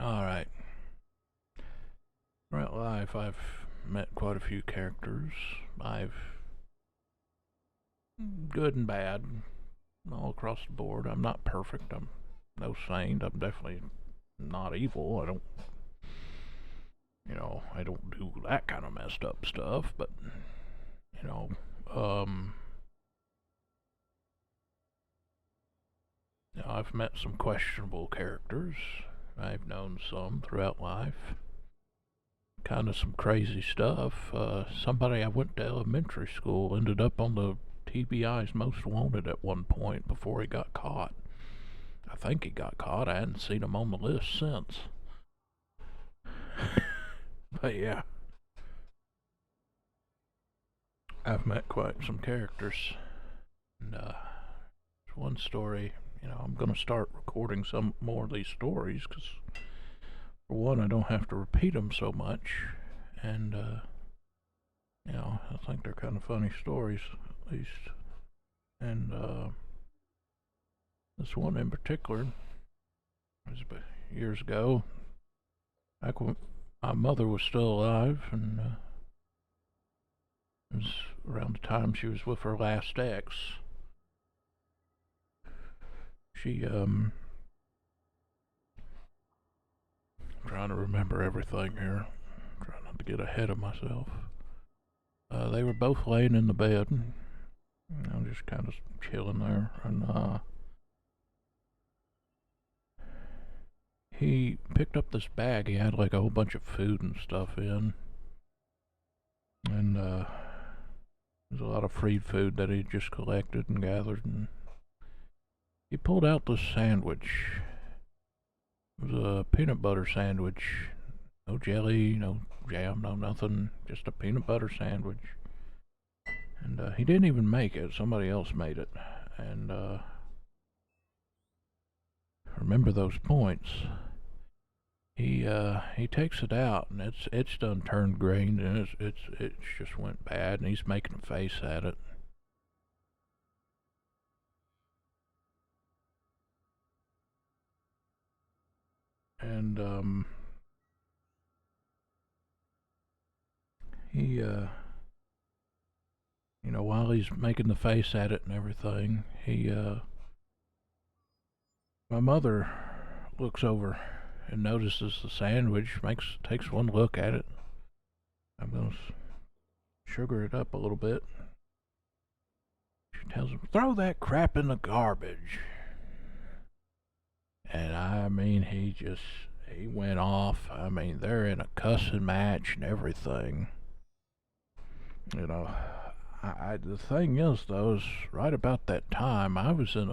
Alright. Throughout life, I've met quite a few characters. I've good and bad, all across the board. I'm not perfect. I'm no saint. I'm definitely not evil. I don't do that kind of messed up stuff, but, you know, um, I've met some questionable characters. I've known some throughout life. Kind of some crazy stuff. Somebody I went to elementary school ended up on the TBI's Most Wanted at one point before he got caught. I think he got caught. I hadn't seen him on the list since. But yeah, I've met quite some characters. And one story, I'm going to start recording some more of these stories because, for one, I don't have to repeat them so much. And, I think they're kind of funny stories, at least. And this one in particular was years ago, back when my mother was still alive, and it was around the time she was with her last ex. She, trying to remember everything here, trying not to get ahead of myself. They were both laying in the bed, just kind of chilling there, and he picked up this bag. He had like a whole bunch of food and stuff in, and there's a lot of free food that he just collected and gathered, and he pulled out this sandwich. It was a peanut butter sandwich. No jelly, no jam, no nothing. Just a peanut butter sandwich. And he didn't even make it. Somebody else made it. And remember those points. He takes it out, and it's done turned green, and it's just went bad, and he's making a face at it. And he while he's making the face at it and everything, my mother looks over and notices the sandwich, takes one look at it. I'm gonna sugar it up a little bit. She tells him, "Throw that crap in the garbage." And I mean, he went off. I mean, they're in a cussing match and everything. The thing is, though, is right about that time I was in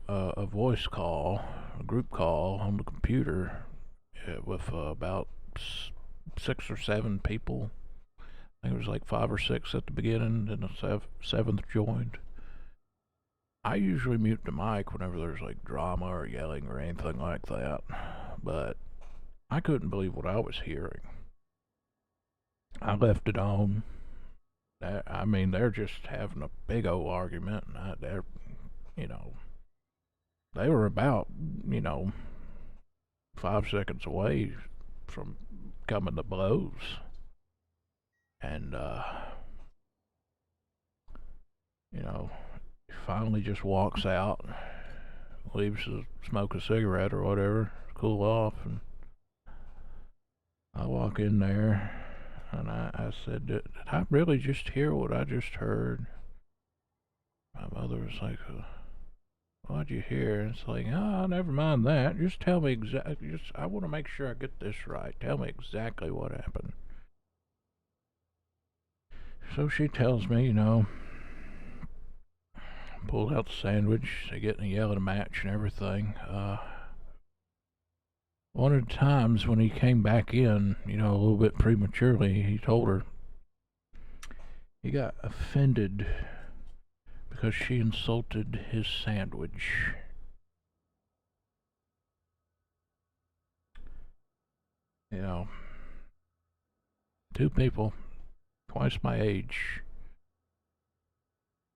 a voice call, a group call on the computer with about 6 or 7 people. I think it was like 5 or 6 at the beginning, and the seventh joined. I usually mute the mic whenever there's like drama or yelling or anything like that, but I couldn't believe what I was hearing. I left it on. I mean, they're just having a big old argument, and they were about, 5 seconds away from coming to blows. And, he finally just walks out, leaves to smoke a cigarette or whatever, cool off, and I walk in there, and I said, did I really just hear what I just heard? My mother was like, what'd you hear? And it's like, oh, never mind that. Just tell me exactly. I want to make sure I get this right. Tell me exactly what happened. So she tells me, pulled out the sandwich. They get in a yelling match and everything. One of the times when he came back in, a little bit prematurely, he told her he got offended because she insulted his sandwich. Two people, twice my age,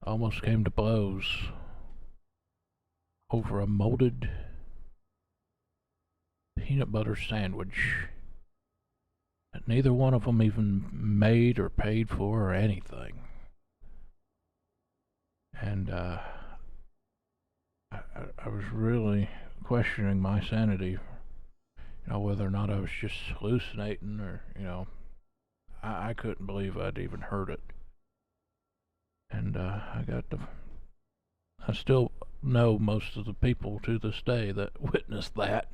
almost came to blows over a molded peanut butter sandwich that neither one of them even made or paid for or anything. And I was really questioning my sanity, whether or not I was just hallucinating or, I couldn't believe I'd even heard it. And I still know most of the people to this day that witnessed that.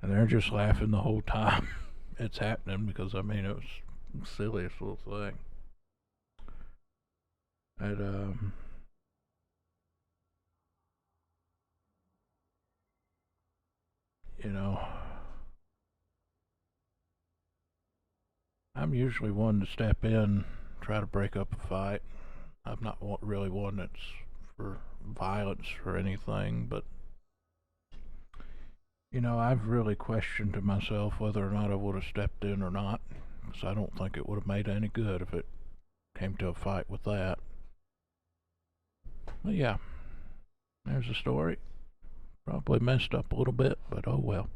And they're just laughing the whole time it's happening because, it was the silliest little thing. And, I'm usually one to step in, try to break up a fight. I'm not really one that's for violence or anything, but I've really questioned to myself whether or not I would have stepped in or not, because I don't think it would have made any good if it came to a fight with that. But yeah, there's a story. Probably messed up a little bit, but oh well.